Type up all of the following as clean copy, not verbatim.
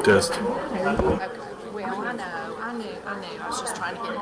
Test. Okay. Well, I knew. I was just trying to get it.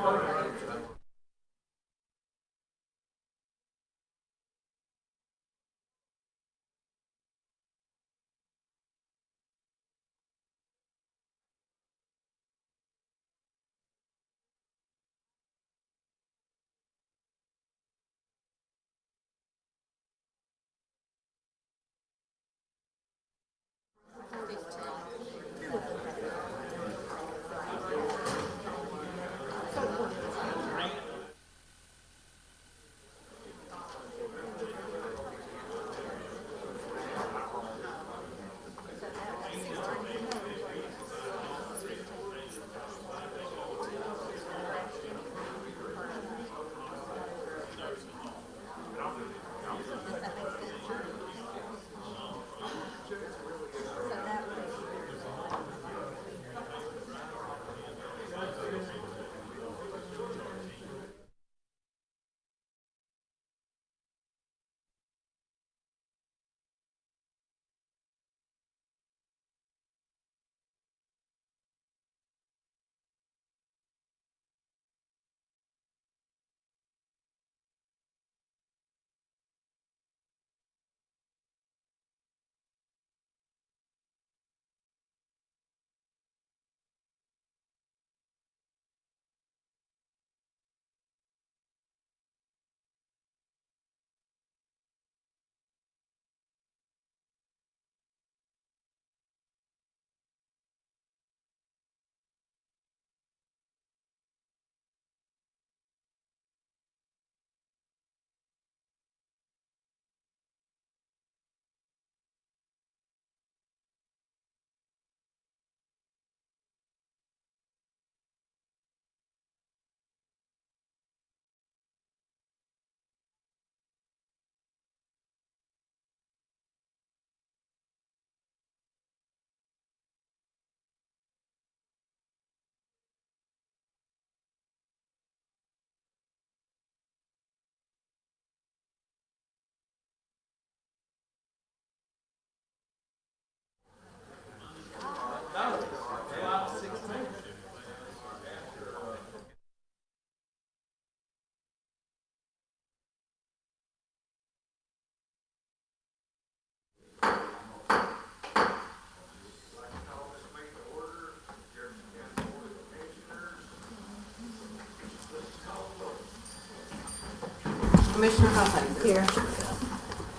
Commissioner Huffing. Here.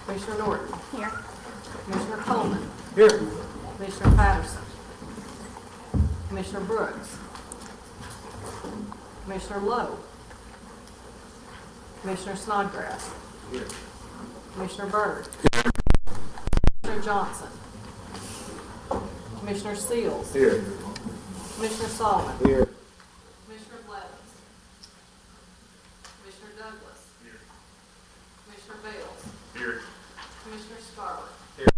Commissioner Norton. Here. Commissioner Coleman. Here. Commissioner Patterson. Commissioner Brooks. Commissioner Lowe. Commissioner Snodgrass. Here. Commissioner Byrd. Commissioner Johnson. Commissioner Seals. Here. Commissioner Solomon. Here. Commissioner Blevins. Commissioner Douglas. Here. Commissioner Bales. Here. Commissioner Scarlett. Here.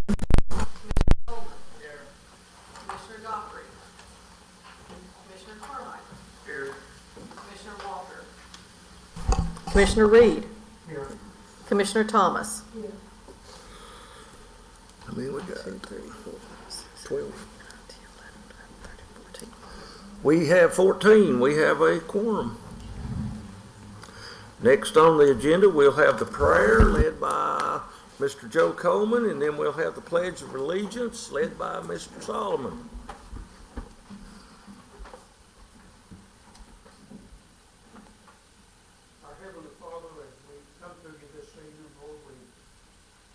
Commissioner Coleman. Here. Commissioner Dockery. Commissioner Carmichael. Here. Commissioner Walker. Commissioner Reed. Here. Commissioner Thomas. I mean, we got 12. We have 14. We have a quorum. Next on the agenda, we'll have the prayer led by Mr. Joe Coleman, and then we'll have the Pledge of Allegiance led by Mr. Solomon. Our Heavenly Father, as we come to you this evening, Lord, we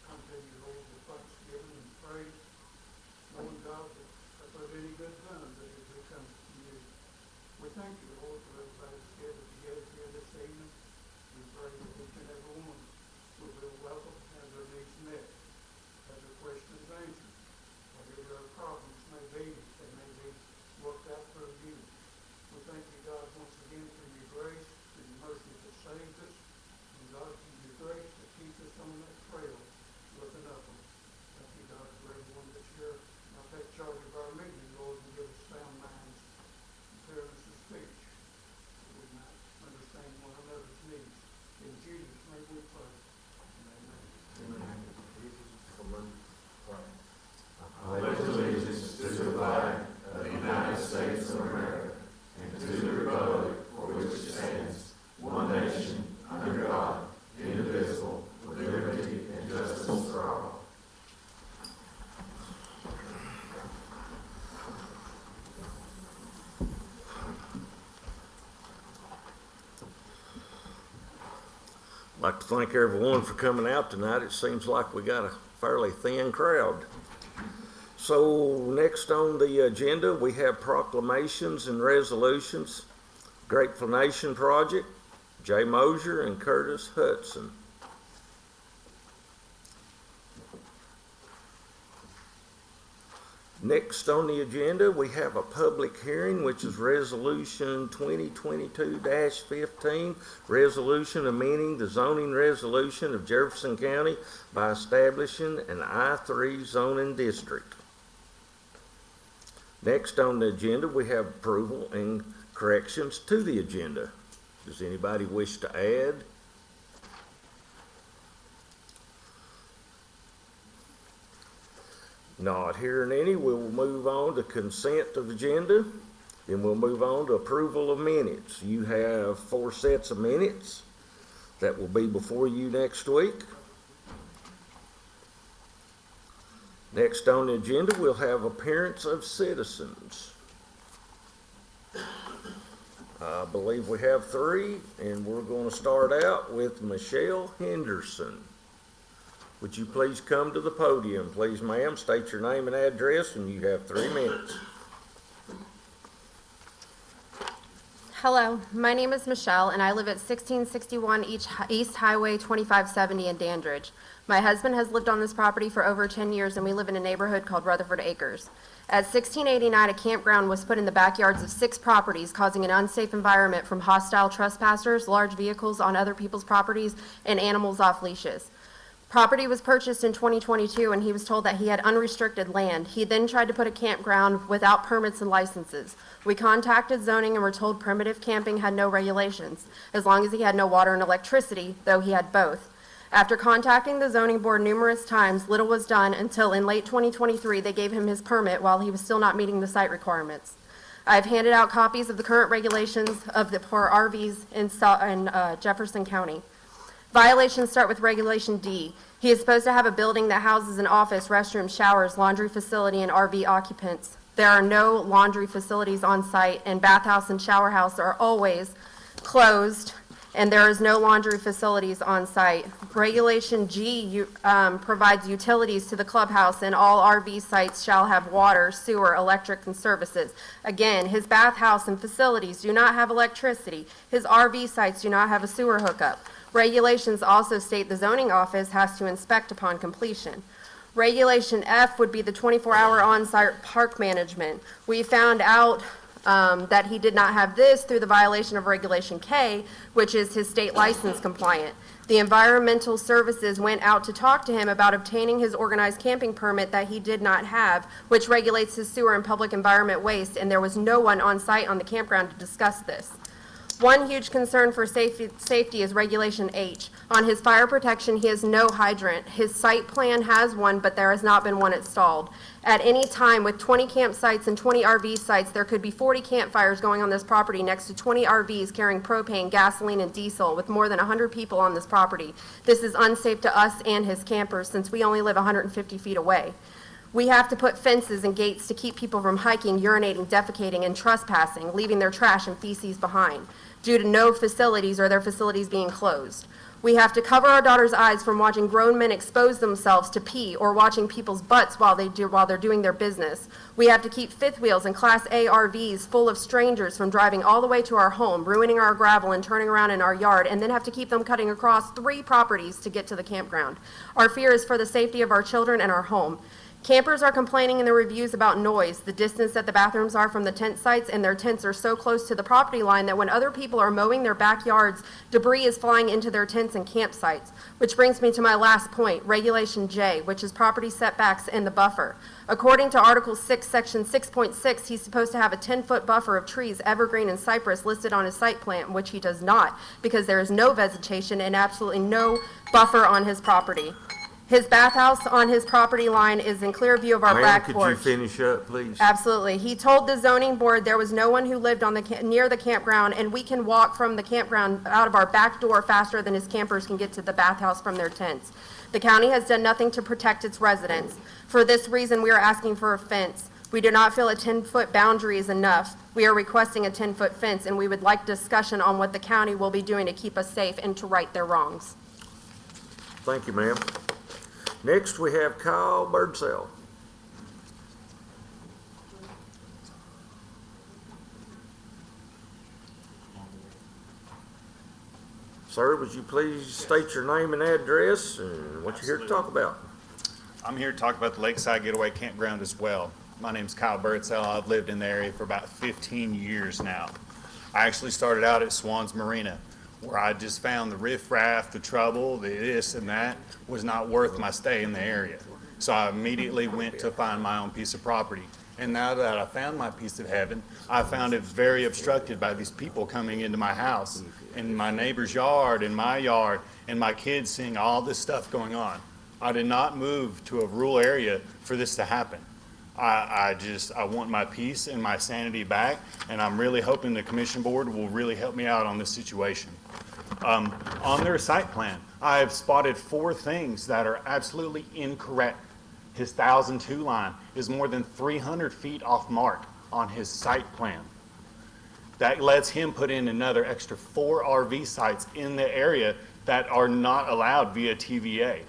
come to you, Lord, with thanksgiving and praise, knowing, God, that if there's any good done, that it will come from you. We thank you, Lord, for everybody that's gathered together here this evening. We pray that each and every one will be welcome, have their needs met, have their questions answered, whatever their problems may be. I'd like to thank everyone for coming out tonight. It seems like we got a fairly thin crowd. So next on the agenda, we have proclamations and resolutions. Grateful Nation Project, Jay Mosier and Curtis Hudson. Next on the agenda, we have a public hearing, which is Resolution 2022-15, resolution amending the zoning resolution of Jefferson County by establishing an I-3 zoning district. Next on the agenda, we have approval and corrections to the agenda. Does anybody wish to add? Not hearing any, we will move on to consent of agenda. Then we'll move on to approval of minutes. You have 4 sets of minutes that will be before you next week. Next on the agenda, we'll have appearance of citizens. I believe we have 3, and we're going to start out with Michelle Henderson. Would you please come to the podium? Please, ma'am, state your name and address, and you have 3 minutes. Hello, my name is Michelle, and I live at 1661 East Highway 2570 in Dandridge. My husband has lived on this property for over 10 years, and we live in a neighborhood called Rutherford Acres. At 1689, a campground was put in the backyards of 6 properties, causing an unsafe environment from hostile trespassers, large vehicles on other people's properties, and animals off leashes. Property was purchased in 2022, and he was told that he had unrestricted land. He then tried to put a campground without permits and licenses. We contacted zoning and were told primitive camping had no regulations, as long as he had no water and electricity, though he had both. After contacting the zoning board numerous times, little was done until in late 2023 they gave him his permit while he was still not meeting the site requirements. I've handed out copies of the current regulations for RVs in Jefferson County. Violations start with Regulation D. He is supposed to have a building that houses an office, restrooms, showers, laundry facility, and RV occupants. There are no laundry facilities on site, and bathhouse and shower house are always closed, and there is no laundry facilities on site. Regulation G provides utilities to the clubhouse, and all RV sites shall have water, sewer, electric, and services. Again, his bathhouse and facilities do not have electricity. His RV sites do not have a sewer hookup. Regulations also state the zoning office has to inspect upon completion. Regulation F would be the 24-hour on-site park management. We found out that he did not have this through the violation of Regulation K, which is his state license compliant. The environmental services went out to talk to him about obtaining his organized camping permit that he did not have, which regulates his sewer and public environment waste, and there was no one on site on the campground to discuss this. One huge concern for safety is Regulation H. On his fire protection, he has no hydrant. His site plan has one, but there has not been one installed. At any time, with 20 campsites and 20 RV sites, there could be 40 campfires going on this property next to 20 RVs carrying propane, gasoline, and diesel with more than 100 people on this property. This is unsafe to us and his campers since we only live 150 feet away. We have to put fences and gates to keep people from hiking, urinating, defecating, and trespassing, leaving their trash and feces behind, due to no facilities or their facilities being closed. We have to cover our daughter's eyes from watching grown men expose themselves to pee or watching people's butts while they're doing their business. We have to keep fifth wheels and Class A RVs full of strangers from driving all the way to our home, ruining our gravel and turning around in our yard, and then have to keep them cutting across 3 properties to get to the campground. Our fear is for the safety of our children and our home. Campers are complaining in the reviews about noise, the distance that the bathrooms are from the tent sites, and their tents are so close to the property line that when other people are mowing their backyards, debris is flying into their tents and campsites. Which brings me to my last point, Regulation J, which is property setbacks and the buffer. According to Article 6, Section 6.6, he's supposed to have a 10-foot buffer of trees, evergreen and cypress listed on his site plan, which he does not, because there is no vegetation and absolutely no buffer on his property. His bathhouse on his property line is in clear view of our back porch. Ma'am, could you finish up, please? Absolutely. He told the zoning board there was no one who lived on near the campground, and we can walk from the campground out of our back door faster than his campers can get to the bathhouse from their tents. The county has done nothing to protect its residents. For this reason, we are asking for a fence. We do not feel a 10-foot boundary is enough. We are requesting a 10-foot fence, and we would like discussion on what the county will be doing to keep us safe and to right their wrongs. Thank you, ma'am. Next, we have Kyle Birdsell. Sir, would you please state your name and address and what you're here to talk about? I'm here to talk about the Lakeside Getaway Campground as well. My name's Kyle Birdsell. I've lived in the area for about 15 years now. I actually started out at Swan's Marina, where I just found the riffraff, the trouble, the this and that was not worth my stay in the area. So I immediately went to find my own piece of property. And now that I found my piece of heaven, I found it very obstructed by these people coming into my house, in my neighbor's yard, in my yard, and my kids seeing all this stuff going on. I did not move to a rural area for this to happen. I want my peace and my sanity back, and I'm really hoping the commission board will really help me out on this situation. On their site plan, I have spotted 4 things that are absolutely incorrect. His 1002 line is more than 300 feet off mark on his site plan. That lets him put in another extra 4 RV sites in the area that are not allowed via TVA.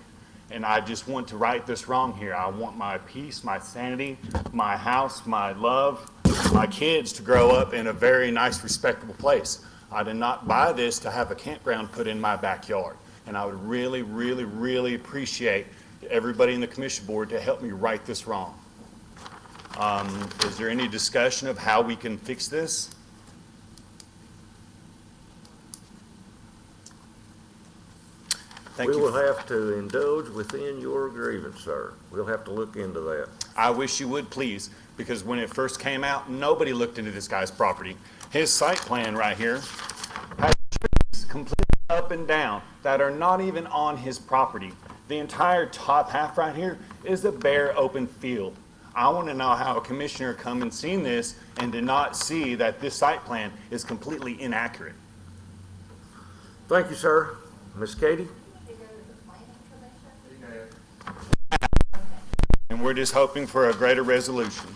And I just want to right this wrong here. I want my peace, my sanity, my house, my love, my kids to grow up in a very nice, respectable place. I did not buy this to have a campground put in my backyard. And I would really, really, really appreciate everybody in the commission board to help me right this wrong. Is there any discussion of how we can fix this? Thank We you. will have to indulge within your grievance, sir. We'll have to look into that. I wish you would, please, because when it first came out, nobody looked into this guy's property. His site plan right here has trees completely up and down that are not even on his property. The entire top half right here is a bare open field. I want to know how a commissioner come and seen this and did not see that this site plan is completely inaccurate. Thank you, sir. Miss Katie? And we're just hoping for a greater resolution.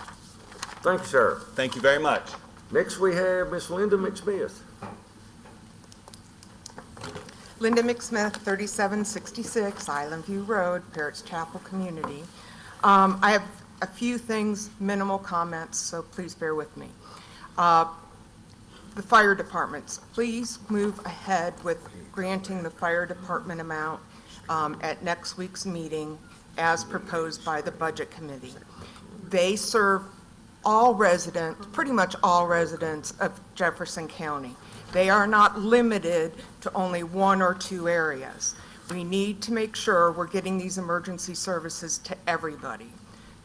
Thank you, sir. Thank you very much. Next, we have Miss Linda McSmith. Linda McSmith, 3766 Island View Road, Parrots Chapel Community. I have a few things, minimal comments, so please bear with me. The fire departments, please move ahead with granting the fire department amount at next week's meeting as proposed by the Budget Committee. They serve all residents, pretty much all residents of Jefferson County. They are not limited to only 1 or 2 areas. We need to make sure we're getting these emergency services to everybody.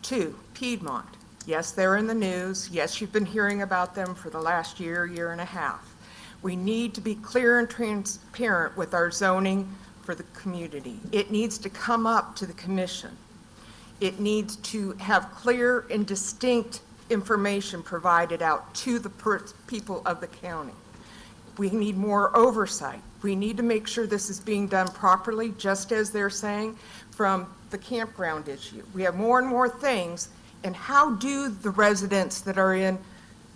2, Piedmont. Yes, they're in the news. Yes, you've been hearing about them for the last year, year and a half. We need to be clear and transparent with our zoning for the community. It needs to come up to the commission. It needs to have clear and distinct information provided out to the people of the county. We need more oversight. We need to make sure this is being done properly, just as they're saying from the campground issue. We have more and more things, and how do the residents that are in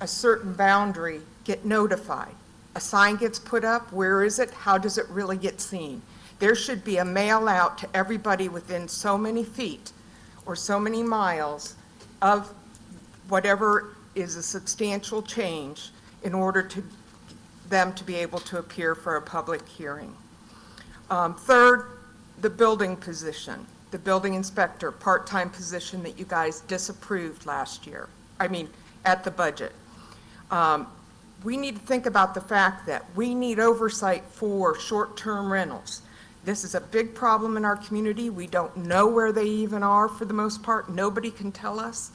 a certain boundary get notified? A sign gets put up, where is it? How does it really get seen? There should be a mail out to everybody within so many feet or so many miles of whatever is a substantial change in order to them to be able to appear for a public hearing. Third, the building position, the building inspector part-time position that you guys disapproved last year, at the budget. We need to think about the fact that we need oversight for short-term rentals. This is a big problem in our community. We don't know where they even are for the most part. Nobody can tell us.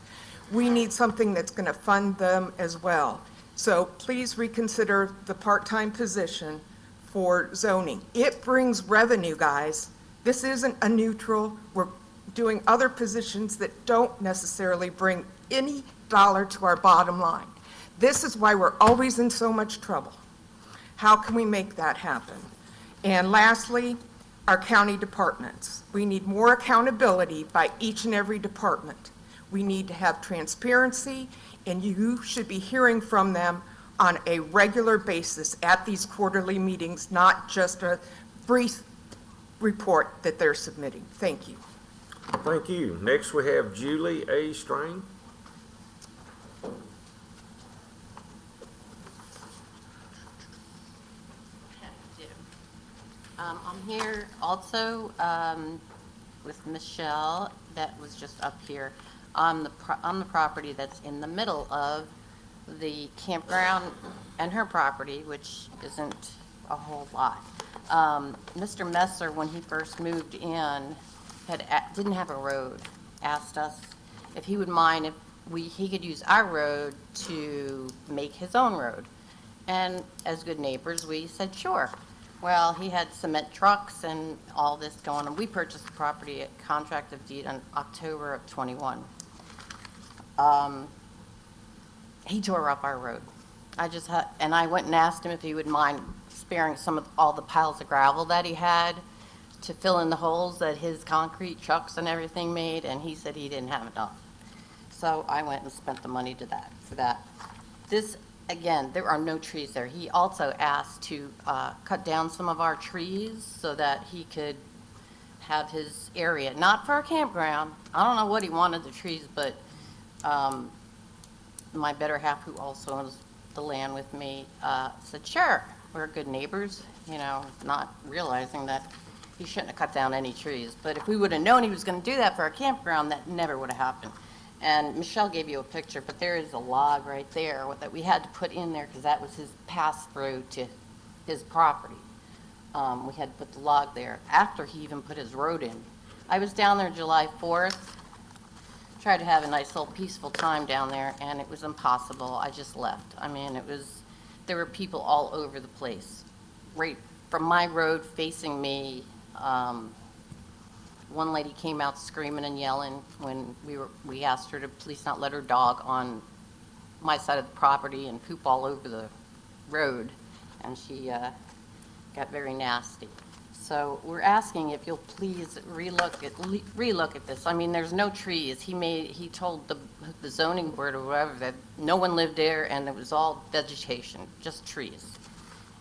We need something that's going to fund them as well. So please reconsider the part-time position for zoning. It brings revenue, guys. This isn't a neutral. We're doing other positions that don't necessarily bring any dollar to our bottom line. This is why we're always in so much trouble. How can we make that happen? And lastly, our county departments. We need more accountability by each and every department. We need to have transparency, and you should be hearing from them on a regular basis at these quarterly meetings, not just a brief report that they're submitting. Thank you. Thank you. Next, we have Julie A. Strain. I'm here also with Michelle, that was just up here, on the property that's in the middle of the campground and her property, which isn't a whole lot. Mr. Messer, when he first moved in, didn't have a road, asked us if he would mind if he could use our road to make his own road. And as good neighbors, we said, sure. Well, he had cement trucks and all this going on. We purchased the property at contract of deed in October of '21. He tore up our road. And I went and asked him if he would mind sparing some of all the piles of gravel that he had to fill in the holes that his concrete trucks and everything made, and he said he didn't have enough. So I went and spent the money for that. This, again, there are no trees there. He also asked to cut down some of our trees so that he could have his area, not for a campground. I don't know what he wanted the trees, but my better half, who also owns the land with me, said, sure, we're good neighbors, not realizing that he shouldn't have cut down any trees. But if we would have known he was going to do that for a campground, that never would have happened. And Michelle gave you a picture, but there is a log right there that we had to put in there because that was his pass-through to his property. We had to put the log there after he even put his road in. I was down there July 4th, tried to have a nice little peaceful time down there, and it was impossible. I just left. I mean, there were people all over the place. Right from my road facing me, one lady came out screaming and yelling when we asked her to please not let her dog on my side of the property and poop all over the road, and she got very nasty. So we're asking if you'll please relook at this. I mean, there's no trees. He told the zoning board or whatever that no one lived there and it was all vegetation, just trees,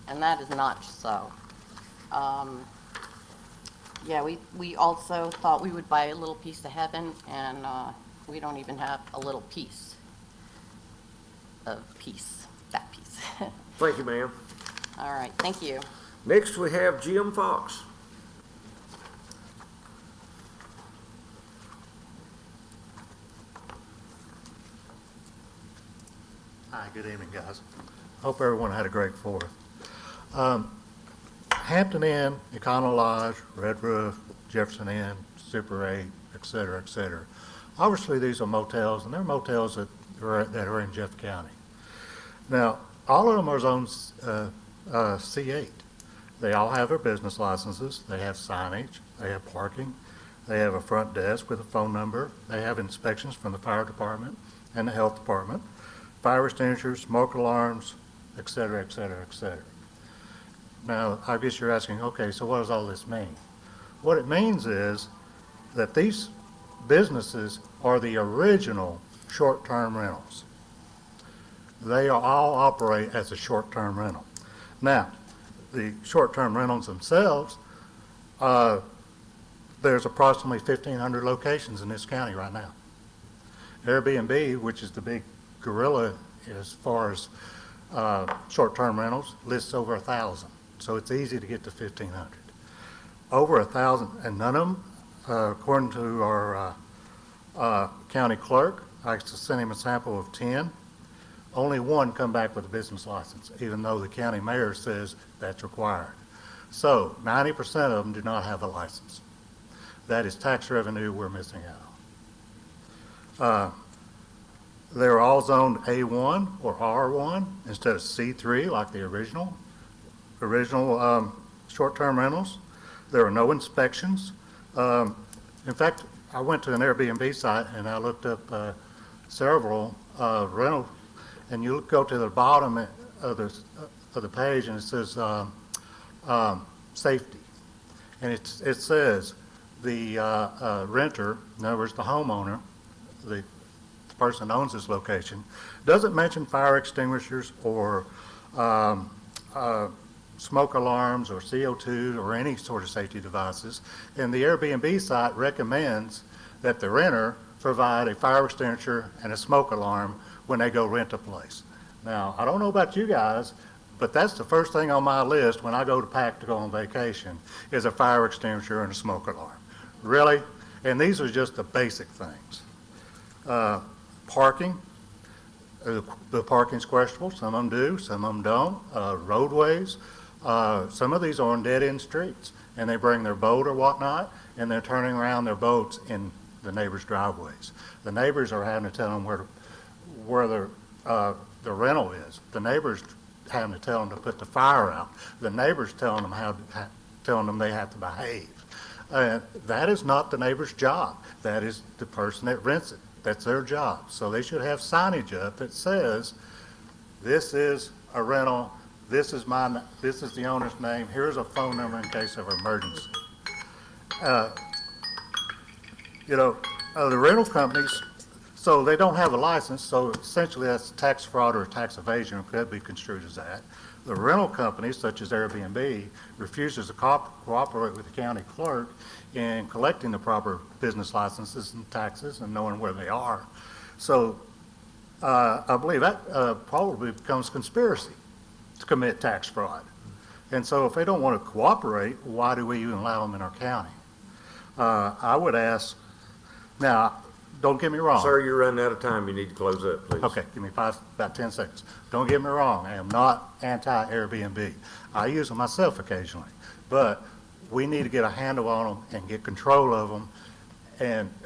and that is not so. Yeah, we also thought we would buy a little piece of heaven, and we don't even have a little piece of peace, that piece. Thank you, ma'am. All right, thank you. Next, we have Jim Fox. Hi, good evening, guys. Hope everyone had a great 4th. Hampton Inn, Econo Lodge, Red Roof, Jefferson Inn, Super 8, et cetera, et cetera. Obviously, these are motels, and they're motels that are in Jeff County. Now, all of them are zoned C8. They all have their business licenses. They have signage. They have parking. They have a front desk with a phone number. They have inspections from the fire department and the health department, fire extinguishers, smoke alarms, et cetera, et cetera, et cetera. Now, I guess you're asking, okay, so what does all this mean? What it means is that these businesses are the original short-term rentals. They all operate as a short-term rental. Now, the short-term rentals themselves, there's approximately 1,500 locations in this county right now. Airbnb, which is the big gorilla as far as short-term rentals, lists over 1,000. So it's easy to get to 1,500. Over 1,000, and none of them, according to our county clerk, I sent him a sample of 10. Only one come back with a business license, even though the county mayor says that's required. So 90% of them do not have a license. That is tax revenue we're missing out. They're all zoned A1 or R1 instead of C3 like the original short-term rentals. There are no inspections. In fact, I went to an Airbnb site and I looked up several rental, and you go to the bottom of the page and it says safety, and it says the renter, in other words, the homeowner, the person that owns this location, doesn't mention fire extinguishers or smoke alarms or CO2 or any sort of safety devices. And the Airbnb site recommends that the renter provide a fire extinguisher and a smoke alarm when they go rent a place. Now, I don't know about you guys, but that's the first thing on my list when I go to pack to go on vacation is a fire extinguisher and a smoke alarm. Really? And these are just the basic things. Parking. The parking's questionable. Some of them do, some of them don't. Roadways. Some of these are on dead-end streets, and they bring their boat or whatnot, and they're turning around their boats in the neighbors' driveways. The neighbors are having to tell them where the rental is. The neighbors having to tell them to put the fire out. The neighbors telling them they have to behave. That is not the neighbor's job. That is the person that rents it. That's their job. So they should have signage up that says, this is a rental, this is the owner's name, here's a phone number in case of emergency. The rental companies, so they don't have a license, so essentially that's tax fraud or tax evasion, could be construed as that. The rental companies, such as Airbnb, refuses to cooperate with the county clerk in collecting the proper business licenses and taxes and knowing where they are. So I believe that probably becomes conspiracy to commit tax fraud. And so if they don't want to cooperate, why do we even allow them in our county? I would ask, now, don't get me wrong. Sir, you're running out of time. You need to close up, please. Okay, give me about 10 seconds. Don't get me wrong, I am not anti-Airbnb. I use them myself occasionally, but we need to get a handle on them and get control of them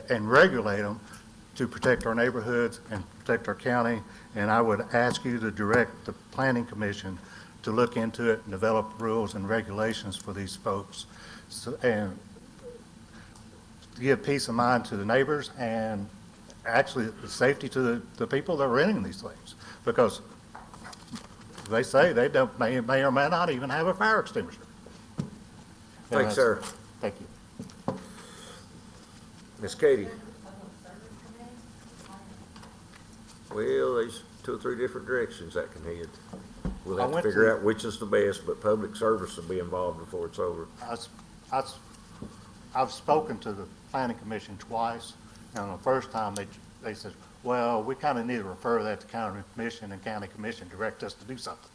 and regulate them to protect our neighborhoods and protect our county. And I would ask you to direct the Planning Commission to look into it and develop rules and regulations for these folks, and to give peace of mind to the neighbors and actually the safety to the people that are renting these things, because they say they may or may not even have a fire extinguisher. Thanks, sir. Thank you. Miss Katie? Well, there's 2 or 3 different directions that can head. We'll have to figure out which is the best, but public service will be involved before it's over. I've spoken to the Planning Commission twice, and the first time they said, well, we kind of need to refer that to County Commission, and County Commission direct us to do something.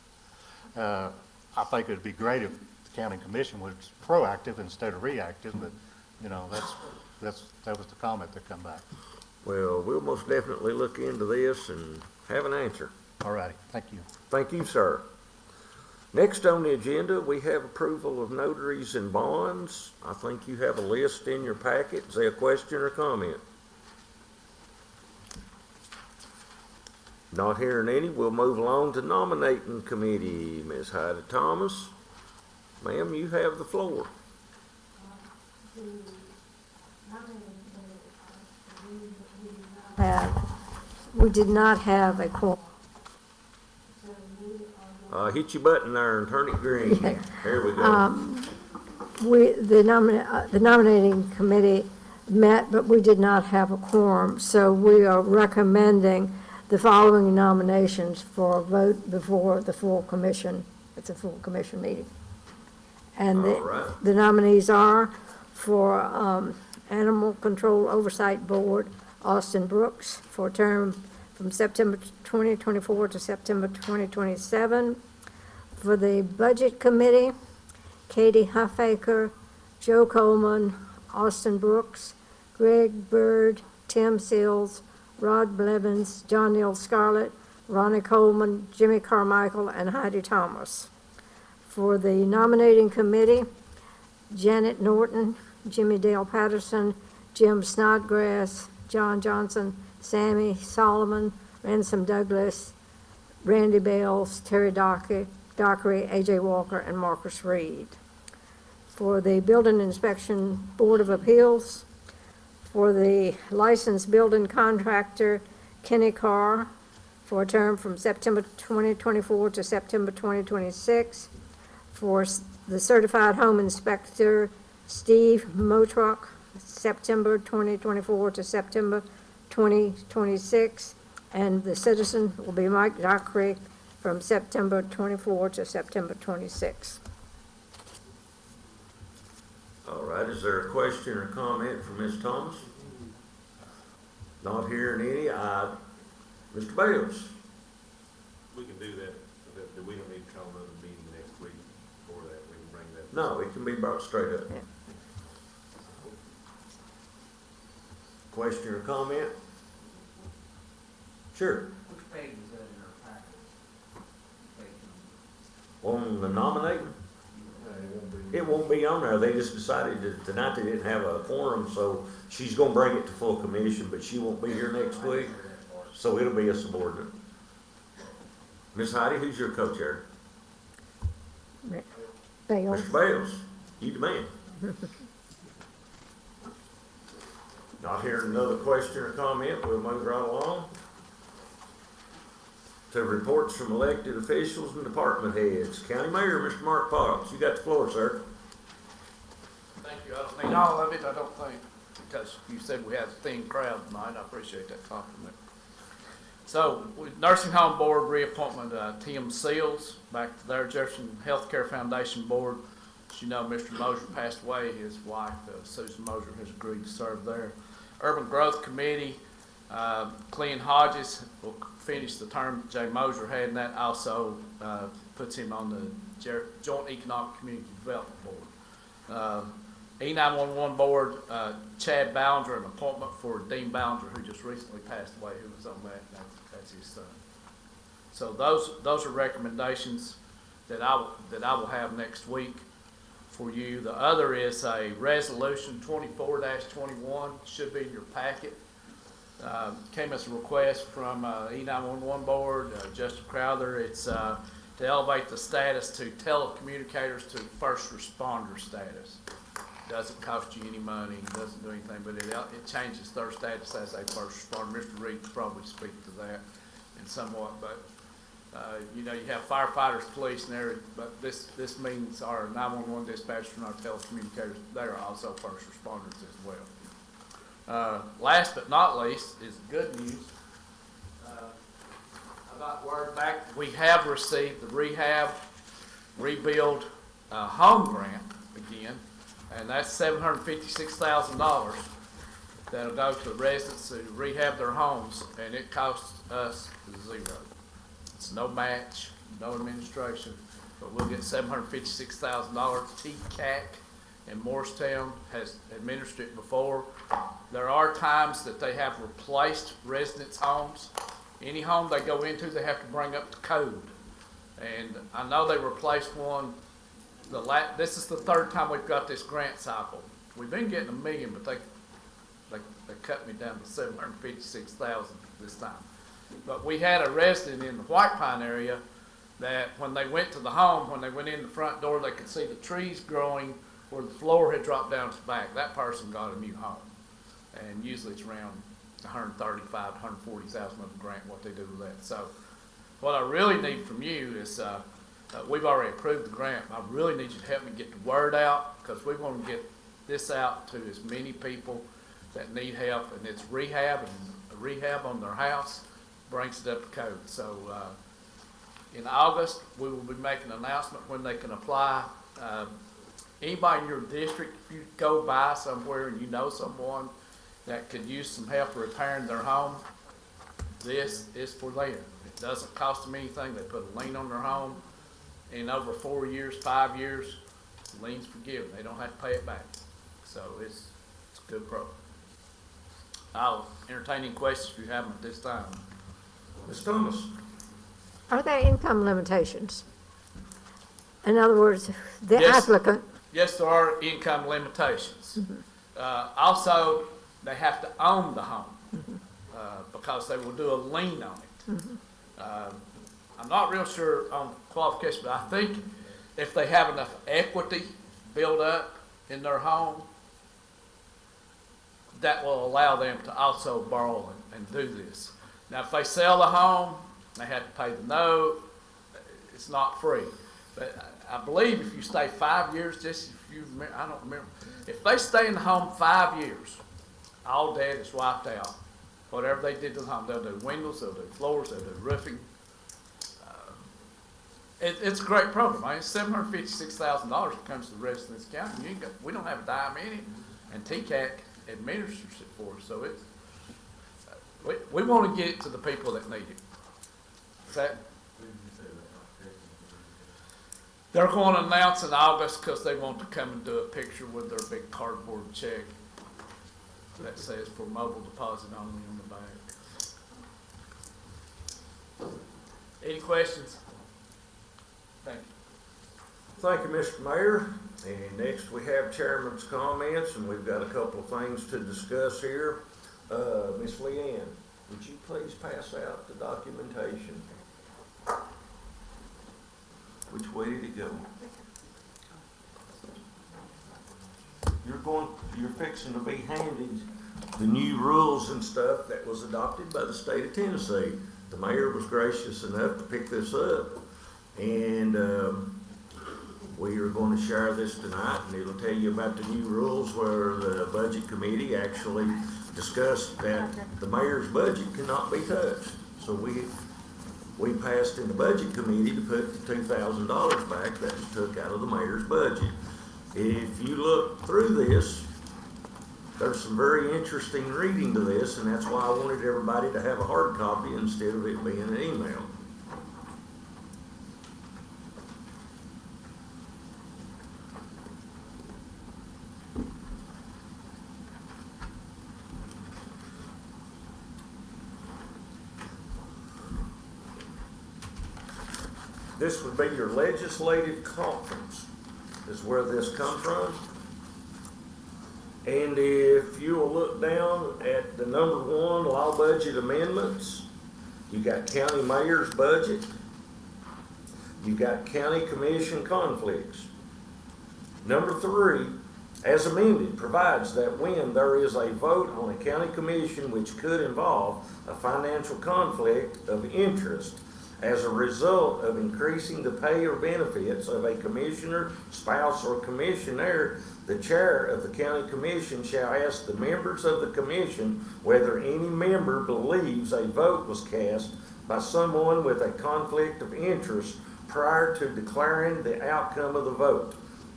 I think it would be great if the County Commission was proactive instead of reactive, but, that was the comment that come back. Well, we'll most definitely look into this and have an answer. All righty, thank you. Thank you, sir. Next on the agenda, we have approval of notaries and bonds. I think you have a list in your packet. Is there a question or comment? Not hearing any, we'll move along to nominating committee. Ms. Heidi Thomas, ma'am, you have the floor. We did not have a quorum. Hit your button there and turn it green. Yeah. There we go. The nominating committee met, but we did not have a quorum, so we are recommending the following nominations for a vote before the full commission, it's a full commission meeting. And All right. the nominees are for Animal Control Oversight Board, Austin Brooks, for a term from September 2024 to September 2027. For the Budget Committee, Katie Huffaker, Joe Coleman, Austin Brooks, Greg Bird, Tim Sills, Rod Blevins, John Neal Scarlett, Ronnie Coleman, Jimmy Carmichael, and Heidi Thomas. For the Nominating Committee, Janet Norton, Jimmy Dale Patterson, Jim Snodgrass, John Johnson, Sammy Solomon, Ransom Douglas, Randy Bales, Terry Dockery, A.J. Walker, and Marcus Reed. For the Building Inspection Board of Appeals, for the licensed building contractor, Kenny Carr, for a term from September 2024 to September 2026. For the certified home inspector, Steve Motruck, September 2024 to September 2026. And the citizen will be Mike Dockery from September 24 to September 26. All right, is there a question or comment from Ms. Thomas? Not hearing any, Mr. Bales? We can do that, but we don't need to call another meeting next week for that, we can bring that. No, it can be brought straight up. Yeah. Question or comment? Sure. Which page is that in our packet? On the nominating? It won't be on there. They just decided that tonight they didn't have a quorum, so she's gonna bring it to full commission, but she won't be here next week, so it'll be a subordinate. Ms. Heidi, who's your co-chair? Bales. Mr. Bales, you the man. Not hearing another question or comment, we'll move right along to reports from elected officials and department heads. County Mayor, Mr. Mark Potts, you got the floor, sir. Thank you. I don't need all of it, I don't think, because you said we had a thin crowd tonight. I appreciate that compliment. So, with Nursing Home Board reappointment, Tim Seals, back to their Jefferson Healthcare Foundation Board. As you know, Mr. Moser passed away. His wife, Susan Moser, has agreed to serve there. Urban Growth Committee, Clean Hodges will finish the term Jay Moser had, and that also puts him on the Joint Economic Community Development Board. E911 Board, Chad Ballinger, an appointment for Dean Ballinger, who just recently passed away, who was on that. That's his son. So those are recommendations that I will have next week for you. The other is a resolution 24-21, should be in your packet. Came as a request from E911 Board, Justin Crowther. It's to elevate the status to telecommunicators to first responder status. Doesn't cost you any money, doesn't do anything, but it changes their status as a first responder. Mr. Reed could probably speak to that in somewhat, but you know, you have firefighters, police, and everything, but this means our 911 dispatchers and our telecommunicators, they are also first responders as well. Last but not least is good news. I got word back, we have received the rehab, rebuild home grant again, and that's $756,000 that'll go to the residents to rehab their homes, and it costs us zero. It's no match, no administration, but we'll get $756,000. TCAC in Morristown has administered it before. There are times that they have replaced residents' homes. Any home they go into, they have to bring up to code. And I know they replaced one. This is the third time we've got this grant cycle. We've been getting $1 million, but they cut me down to $756,000 this time. But we had a resident in the White Pine area that when they went to the home, when they went in the front door, they could see the trees growing where the floor had dropped down its back. That person got a new home. And usually it's around $135,000 to $140,000 of the grant, what they do with that. So what I really need from you is, we've already approved the grant. I really need you to help me get the word out, because we want to get this out to as many people that need help, and it's rehab, and rehab on their house brings it up to code. So in August, we will be making an announcement when they can apply. Anybody in your district, if you go by somewhere and you know someone that could use some help repairing their home, this is for them. It doesn't cost them anything. They put a lien on their home. In over 4 years, 5 years, the lien's forgiven. They don't have to pay it back. So it's a good program. I'll entertain any questions if you have them at this time. Ms. Thomas? Are there income limitations? In other words, the Yes. applicant, Yes, there are income limitations. Also, they have to own the home because they will do a lien on it. I'm not real sure on qualifications, but I think if they have enough equity built up in their home, that will allow them to also borrow and do this. Now, if they sell the home, they have to pay the note. It's not free. But I believe if you stay 5 years, just if you remember, I don't remember, if they stay in the home 5 years, all debt is wiped out. Whatever they did to the home, they'll do windows, they'll do floors, they'll do roofing. It's a great program. I mean, $756,000 comes to the rest of this county. We don't have a dime in it, and TCAC administers it for us. So it's we want to get it to the people that need it. Is that? They're going to announce in August because they want to come and do a picture with their big cardboard check that says for mobile deposit only on the back. Any questions? Thank you. Thank you, Mr. Mayor. And next we have chairman's comments, and we've got a couple of things to discuss here. Ms. Leanne, would you please pass out the documentation? Which way did it go? You're fixing to be handed the new rules and stuff that was adopted by the state of Tennessee. The mayor was gracious enough to pick this up, and we are going to share this tonight, and it'll tell you about the new rules where the budget committee actually discussed that the mayor's budget cannot be touched. So we passed in the budget committee to put the $2,000 back that was took out of the mayor's budget. If you look through this, there's some very interesting reading to this, and that's why I wanted everybody to have a hard copy instead of it being an email. This would be your legislative conference, is where this comes from. And if you will look down at the number 1, law budget amendments, you got county mayor's budget, you got county commission conflicts. Number 3, as amended, provides that when there is a vote on a county commission which could involve a financial conflict of interest as a result of increasing the pay or benefits of a commissioner, spouse, or commissioner, the chair of the county commission shall ask the members of the commission whether any member believes a vote was cast by someone with a conflict of interest prior to declaring the outcome of the vote.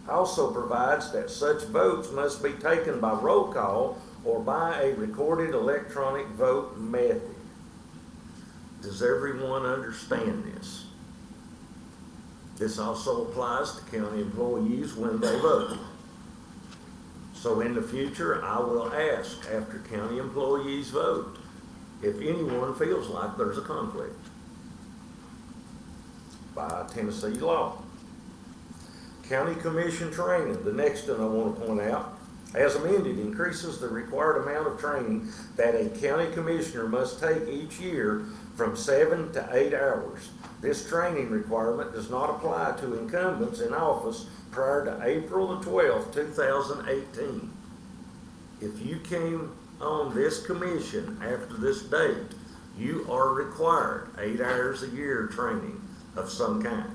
Also provides that such votes must be taken by roll call or by a recorded electronic vote method. Does everyone understand this? This also applies to county employees when they vote. So in the future, I will ask after county employees vote if anyone feels like there's a conflict by Tennessee law. County commission training, the next one I want to point out, as amended, increases the required amount of training that a county commissioner must take each year from 7 to 8 hours. This training requirement does not apply to incumbents in office prior to April the 12th, 2018. If you came on this commission after this date, you are required 8 hours a year training of some kind.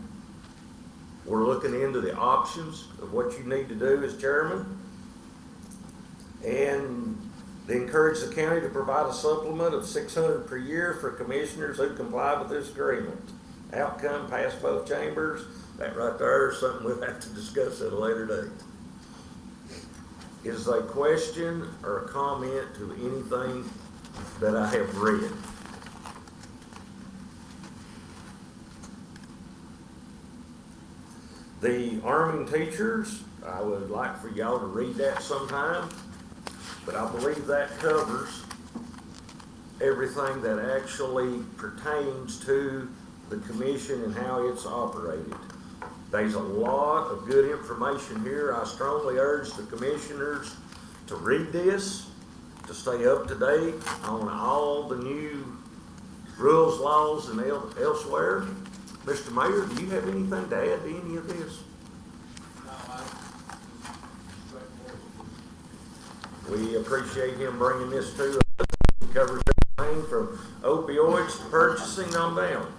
We're looking into the options of what you need to do as chairman, and they encourage the county to provide a supplement of $600 per year for commissioners who comply with this agreement. Outcome passed both chambers. That right there is something we'll have to discuss at a later date. Is a question or a comment to anything that I have read? The arming teachers, I would like for y'all to read that sometime, but I believe that covers everything that actually pertains to the commission and how it's operated. There's a lot of good information here. I strongly urge the commissioners to read this, to stay up to date on all the new rules, laws, and elsewhere. Mr. Mayor, do you have anything to add to any of this? We appreciate him bringing this to us. It covers everything from opioids to purchasing on down.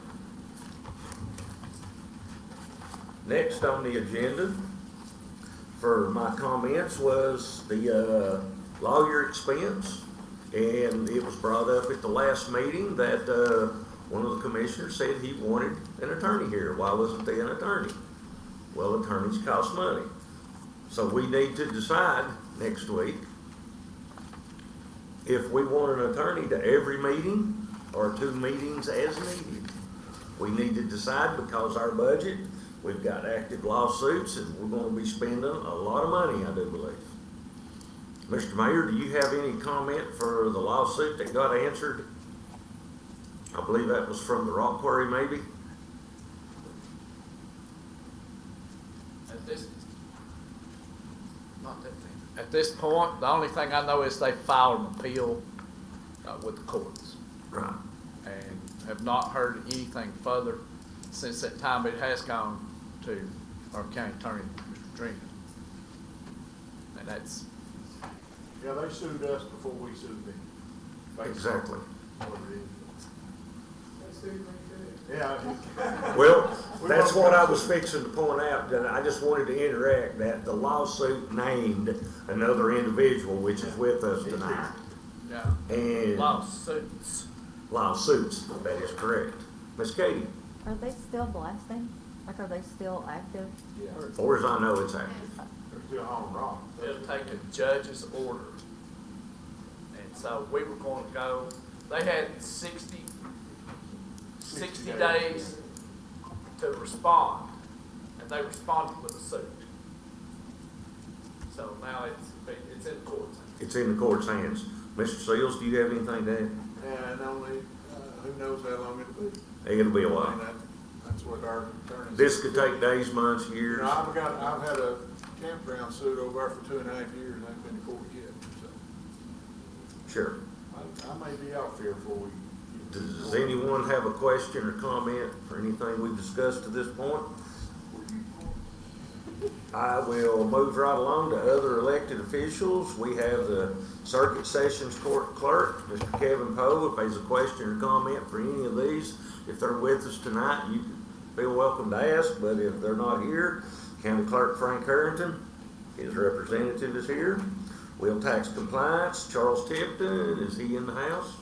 Next on the agenda for my comments was the lawyer expense, and it was brought up at the last meeting that one of the commissioners said he wanted an attorney here. Why wasn't there an attorney? Well, attorneys cost money. So we need to decide next week if we want an attorney to every meeting or 2 meetings as needed. We need to decide because our budget, we've got active lawsuits and we're gonna be spending a lot of money, I do believe. Mr. Mayor, do you have any comment for the lawsuit that got answered? I believe that was from the rock quarry, maybe? At this point, the only thing I know is they filed an appeal with the courts. Right. And have not heard anything further since that time. It has gone to our county attorney, Mr. Drinker. And that's, Yeah, they sued us before we sued them. Exactly. Whatever it is. That's the thing they did. Yeah. Well, that's what I was fixing to point out, that I just wanted to interact, that the lawsuit named another individual, which is with us tonight. yeah, And lawsuits. lawsuits, that is correct. Miss Katie, Are they still blasting? Like, are they still active? Yeah, as far as I know, it's active. they're still on rock. It'll take a judge's order. And so we were going to go, they had 60 days to respond, and they responded with a suit. So now it's in the courts. It's in the court's hands. Mr. Seals, do you have anything to add? And only, who knows how long it'll be. It'll be a I mean, while. that's what our attorney. This could take days, months, You years. know, I've had a campground suit over there for 2.5 years, and I haven't been to court yet, so. Sure. I may be out there before we. Does anyone have a question or comment for anything we've discussed to this point? I will move right along to other elected officials. We have the Circuit Sessions Court Clerk, Mr. Kevin Poe. If there's a question or comment for any of these, if they're with us tonight, you feel welcome to ask, but if they're not here, County Clerk Frank Harrington, his representative is here. Wheel Tax Compliance, Charles Tipton, is he in the house?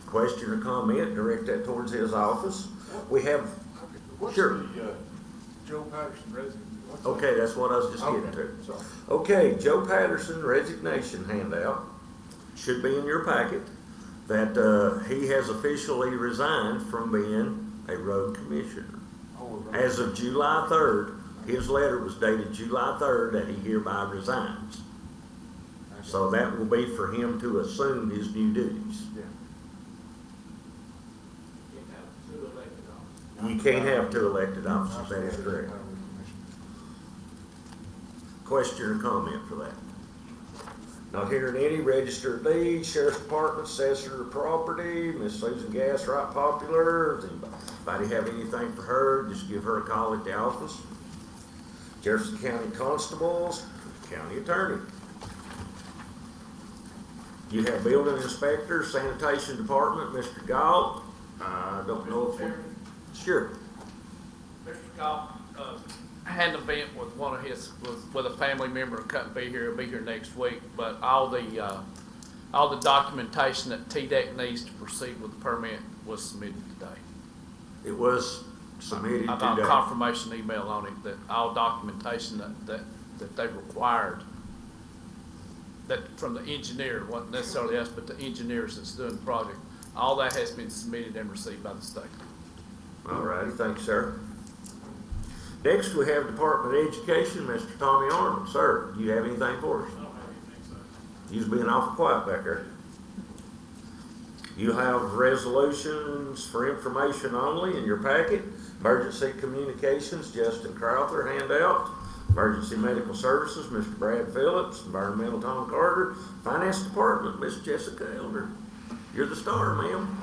Question or comment, direct that towards his office. We have, What's sure. the, Joe Patterson resident? What's Okay, that's what I was just getting Okay, to. sorry. Okay, Joe Patterson resignation handout should be in your packet, that he has officially resigned from being a road commissioner. Oh, As of July 3rd, his letter was dated July 3rd that he hereby resigns. So that will be for him to assume his new duties. Yeah. You can't have 2 elected officers, that is correct. Question or comment for that? Not hearing any. Registered deeds, Sheriff's Department, Assessor of Property, Miss Susan Gass, right popular. Does anybody have anything for her? Just give her a call at the office. Jefferson County Constables, County Attorney. You have Building Inspector, Sanitation Department, Mr. Galt. I don't know if we... Sure. Mr. Goff, had an event with one of his, with a family member who couldn't be here. He'll be here next week, but all the documentation that TDEC needs to proceed with the permit was submitted today. It was submitted I got a today. confirmation email on it that all documentation that they required, that from the engineer, wasn't necessarily us, but the engineers that's doing the project, all that has been submitted and received by the state. All righty, thank you, sir. Next, we have Department of Education, Mr. Tommy Arnold. Sir, do you have anything for us? I don't have anything, sir. You's being awful quiet back there. You have resolutions for information only in your packet. Emergency Communications, Justin Crowther, handout. Emergency Medical Services, Mr. Brad Phillips. Environmental, Tom Carter. Finance Department, Miss Jessica Elder. You're the star, ma'am.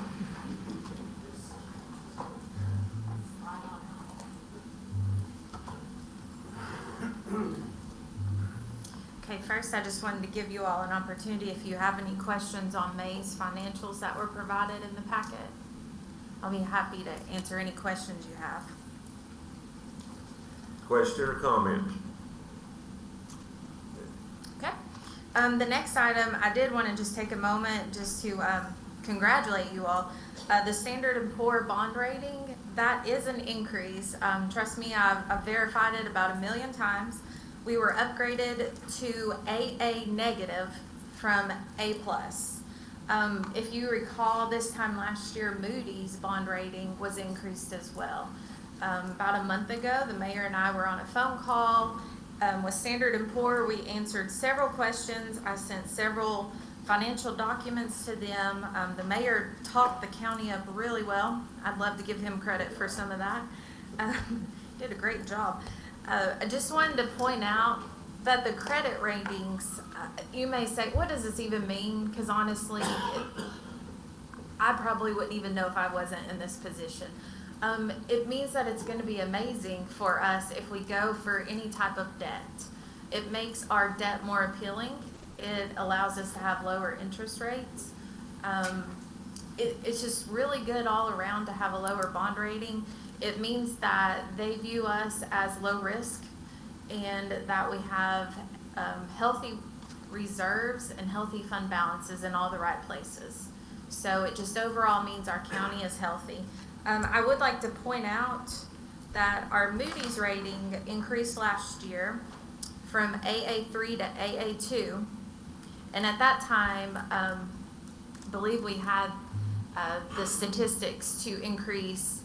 Okay, first, I just wanted to give you all an opportunity, if you have any questions on May's financials that were provided in the packet, I'll be happy to answer any questions you have. Question or comment? Okay. The next item, I did want to just take a moment just to congratulate you all. The Standard & Poor bond rating, that is an increase. Trust me, I've verified it about 1 million times. We were upgraded to AA negative from A plus. If you recall, this time last year, Moody's bond rating was increased as well. About a month ago, the mayor and I were on a phone call with Standard & Poor. We answered several questions. I sent several financial documents to them. The mayor talked the county up really well. I'd love to give him credit for some of that. Did a great job. I just wanted to point out that the credit ratings, you may say, what does this even mean? Because honestly, I probably wouldn't even know if I wasn't in this position. It means that it's going to be amazing for us if we go for any type of debt. It makes our debt more appealing. It allows us to have lower interest rates. It's just really good all around to have a lower bond rating. It means that they view us as low risk and that we have healthy reserves and healthy fund balances in all the right places. So it just overall means our county is healthy. I would like to point out that our Moody's rating increased last year from AA3 to AA2. And at that time, I believe we had the statistics to increase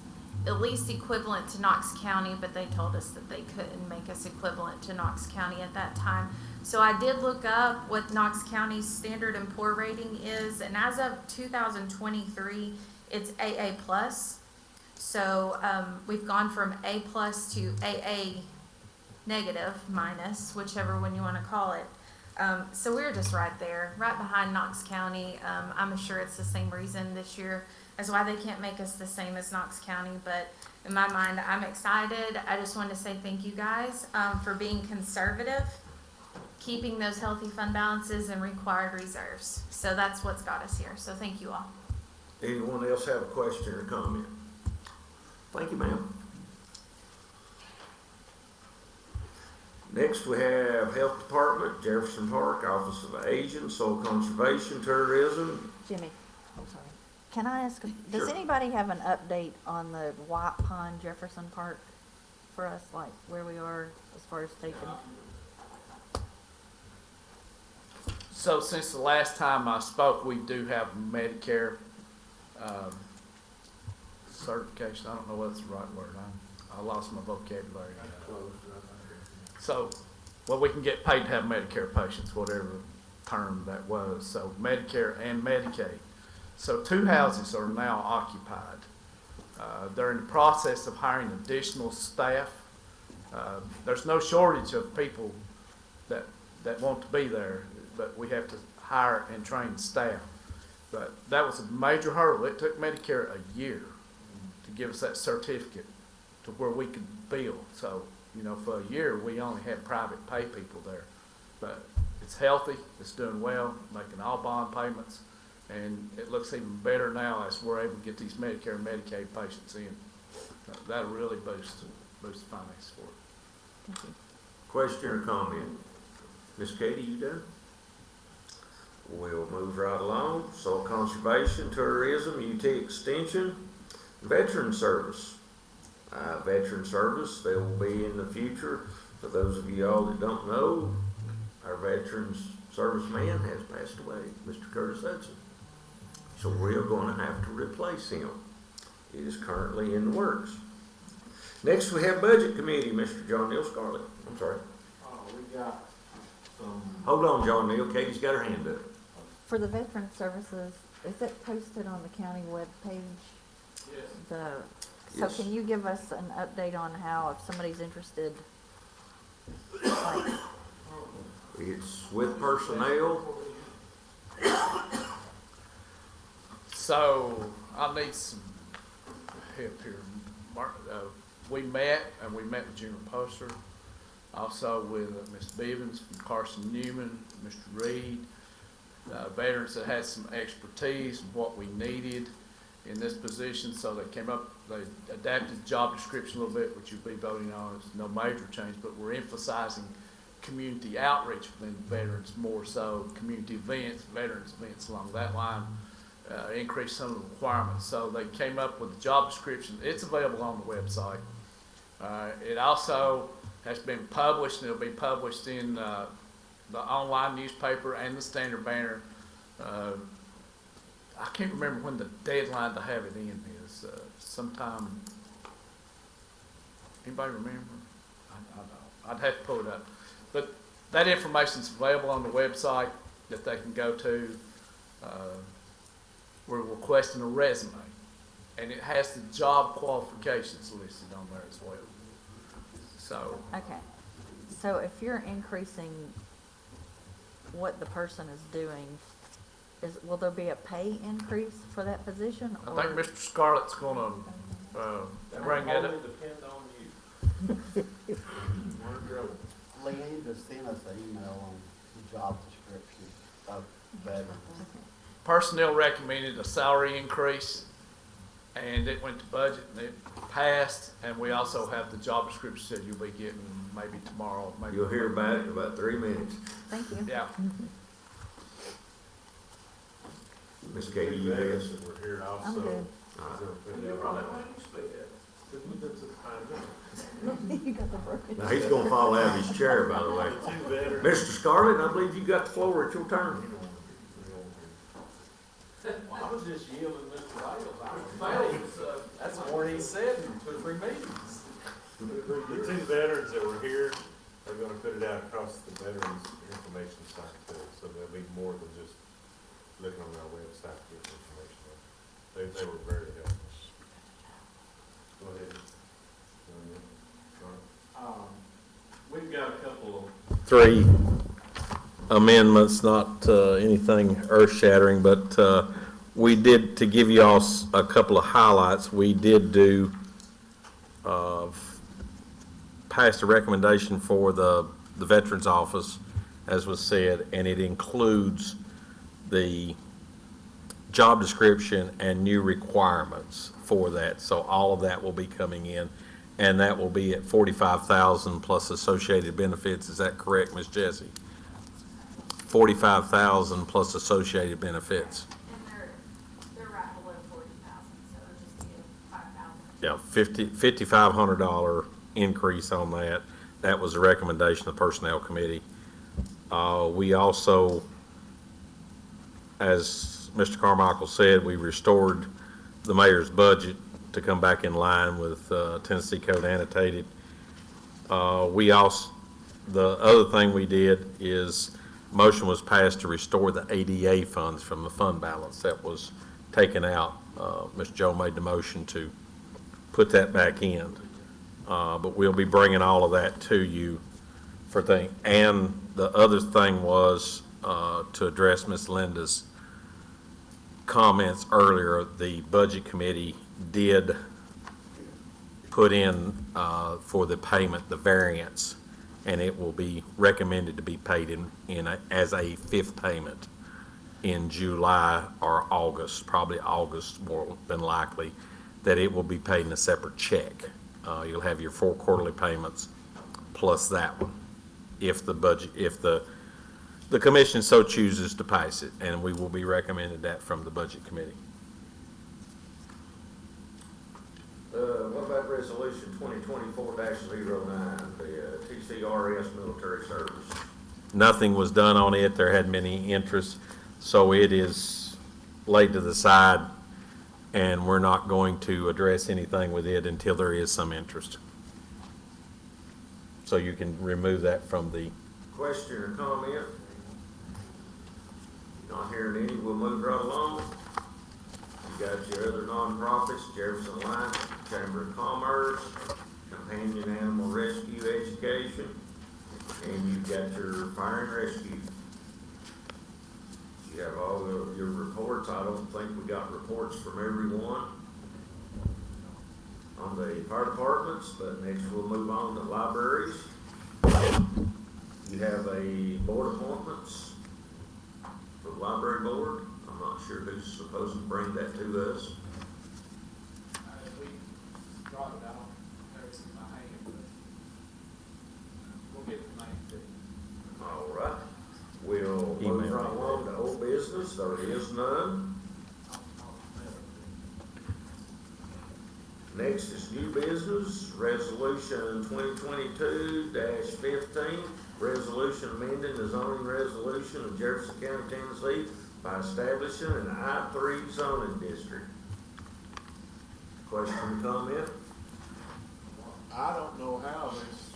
at least equivalent to Knox County, but they told us that they couldn't make us equivalent to Knox County at that time. So I did look up what Knox County's Standard & Poor rating is, and as of 2023, it's AA plus. So we've gone from A plus to AA negative minus, whichever one you want to call it. So we're just right there, right behind Knox County. I'm sure it's the same reason this year as why they can't make us the same as Knox County, but in my mind, I'm excited. I just wanted to say thank you guys for being conservative, keeping those healthy fund balances and required reserves. So that's what's got us here. So thank you all. Anyone else have a question or comment? Thank you, ma'am. Next, we have Health Department, Jefferson Park, Office of Aging, Soil Conservation, Tourism. Jimmy, I'm sorry. Can I ask, does Sure. anybody have an update on the White Pond Jefferson Park for us, like where we are as far as taking? So since the last time I spoke, we do have Medicare certification. I don't know what's the right word. I lost my vocabulary. So, well, we can get paid to have Medicare patients, whatever term that was. So Medicare and Medicaid. So 2 houses are now occupied. They're in the process of hiring additional staff. There's no shortage of people that want to be there, but we have to hire and train staff. But that was a major hurdle. It took Medicare a year to give us that certificate to where we could bill. So, you know, for a year, we only had private pay people there. But it's healthy, it's doing well, making all bond payments, and it looks even better now as we're able to get these Medicare and Medicaid patients in. That'll really boost the finances for it. Thank you. Question or comment? Miss Katie, you done? We'll move right along. Soil Conservation, Tourism, UT Extension, Veteran Service. Veteran Service, they will be in the future. For those of you all that don't know, our Veterans Serviceman has passed away, Mr. Curtis Hudson. So we're going to have to replace him. It is currently in the works. Next, we have Budget Committee, Mr. John Neal Scarlett. I'm sorry. We got some. Hold on, John Neal. Katie's got her hand up. For the veteran services, is it posted on the county webpage? Yes. So Yes. can you give us an update on how, if somebody's interested, like, It's with personnel. So I need some help here. We met with Junior Poster, also with Ms. Bivens from Carson Newman, Mr. Reed, veterans that had some expertise in what we needed in this position. So they came up, they adapted the job description a little bit, which you'll be voting on. It's no major change, but we're emphasizing community outreach within veterans more so, community events, veterans events along that line. increase some of the requirements. So they came up with a job description. It's available on the website. It also has been published, and it'll be published in the online newspaper and the Standard Banner. I can't remember when the deadline to have it in is. Sometime. Anybody remember? I don't. I'd have to pull it up. But that information is available on the website that they can go to. We're requesting a resume, and it has the job qualifications listed on there as well. So, Okay, so if you're increasing what the person is doing, will there be a pay increase for that position? I think Mr. Scarlett's gonna, bring that up. Depend on you. We're in trouble. Lee, just send us an email on the job description of veterans. Personnel recommended a salary increase, and it went to budget, and it passed, and we also have the job description that you'll be getting maybe tomorrow, maybe. You'll hear about it in about 3 minutes. Thank you. Yeah. Ms. Katie, you Veterans asked. that were here also. I'm good. You're probably why you expect that, because we've done such a fine job. You got the broken. Now, he's gonna fall out of his chair, by the way. The two veterans. Mr. Scarlett, I believe you got the floor. It's your turn. Well, I was just yielding Mr. Wales. That's more than he said in 2 or 3 meetings. The two veterans that were here are gonna put it out across the veterans information site too, so there'll be more than just looking on our website to get information. They were very helpful. Go ahead. We've got a couple of 3 amendments, not anything earth-shattering, but we did, to give you all a couple of highlights, we did do, passed a recommendation for the Veterans Office, as was said, and it includes the job description and new requirements for that. So all of that will be coming in, and that will be at $45,000 plus associated benefits. Is that correct, Ms. Jessie? $45,000 plus associated benefits. And they're right below 40,000, so it'll just be a 5,000. Yeah, $5,500 increase on that. That was a recommendation of the Personnel Committee. We also, as Mr. Carmichael said, we restored the mayor's budget to come back in line with Tennessee Code Annotated. We also, the other thing we did is motion was passed to restore the ADA funds from the fund balance that was taken out. Mr. Joe made the motion to put that back in. But we'll be bringing all of that to you for thing. And the other thing was to address Ms. Linda's comments earlier. The Budget Committee did put in for the payment, the variance, and it will be recommended to be paid as a 5th payment in July or August, probably August more than likely, that it will be paid in a separate check. You'll have your 4 quarterly payments plus that one, if the commission so chooses to pass it, and we will be recommended that from the Budget Committee. What about resolution 2024-09, the TCRS military service? Nothing was done on it. There hadn't been any interest, so it is laid to the side, and we're not going to address anything with it until there is some interest. So you can remove that from the question or comment. Not hearing any, we'll move right along. You got your other nonprofits, Jefferson Lions, Chamber of Commerce, Companion Animal Rescue Education, and you've got your fire and rescue. You have all your reports. I don't think we got reports from everyone on the fire departments, but next we'll move on to libraries. You have a board appointments for the library board. I'm not sure who's supposed to bring that to us. We brought it out, there's in my hand, but we'll get the name to you. All right. We'll move right along to old business. There is none. Next is new business, resolution 2022-15, resolution amending the zoning resolution of Jefferson County, Tennessee by establishing an I-3 zoning district. Question, comment? I don't know how it's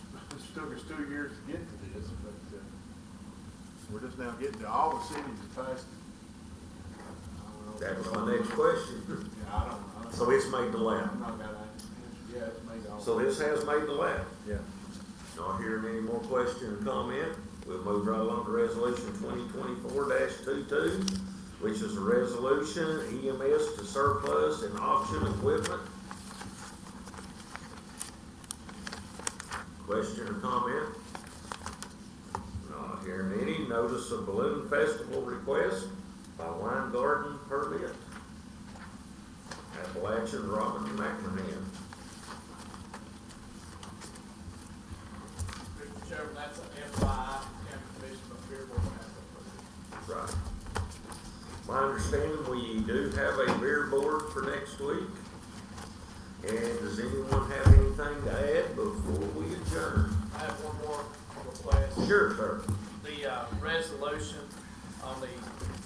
took us 2 years to get to this, but, we're just now getting to, all the cities have passed it. I don't know. That was my next question. Yeah, I don't know. So it's made the lap. I'm not gonna answer. Yeah, it's made all. So this has made the lap. Yeah. Not hearing any more question or comment, we'll move right along to resolution 2024-22, which is a resolution EMS to surplus and auction equipment. Question or comment? Not hearing any. Notice of balloon festival request by Wine Garden Permit. Appalachian Robin McMahon. Mr. Chairman, that's an FYI, County Commission of Beer Board has approved. Right. My understanding, we do have a beer board for next week. And does anyone have anything to add before we adjourn? I have one more request. Sure, sir. The resolution on the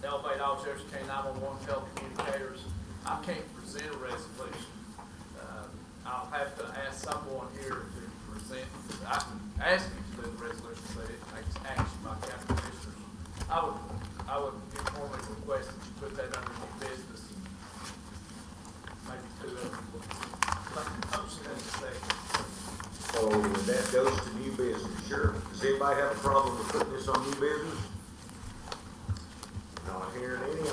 Elevate All Jefferson County 911 telecommunicators, I can't present a resolution. I'll have to ask someone here to present. I can ask you to do the resolution, but it takes action by county commissioners. I would informally request that you put that under new business. Maybe two of them will make a motion in a second. So that goes to new business, sure. Does anybody have a problem with putting this on new business? Not hearing any.